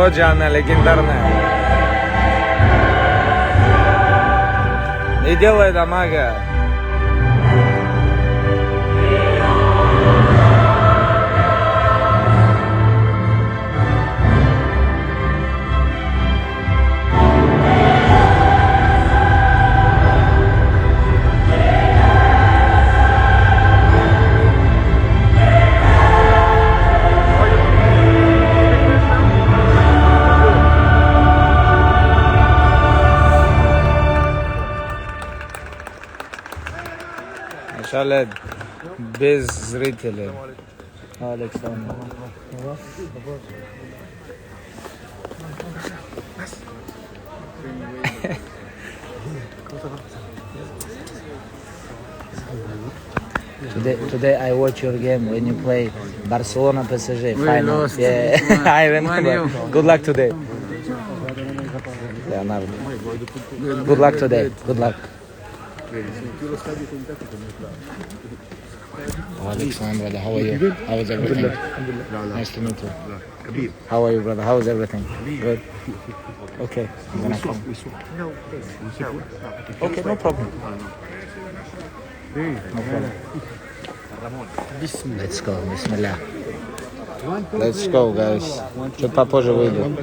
Лоджия, она легендарная. Не делай дамага. Шалед без зрителей. Александр. Today I watch your game when you play Barcelona PSG final. lost. Yeah, I remember. Good luck today. Leonardo. Good luck today. Good luck. Alexander, brother, how are you? How is everything? Nice to meet you. Hабиб. How are you, brother? How is everything? Good. Okay, I'm gonna come. Okay, no problem. No problem. Let's go, Bismillah. Let's go, guys. Чуть попозже выйду.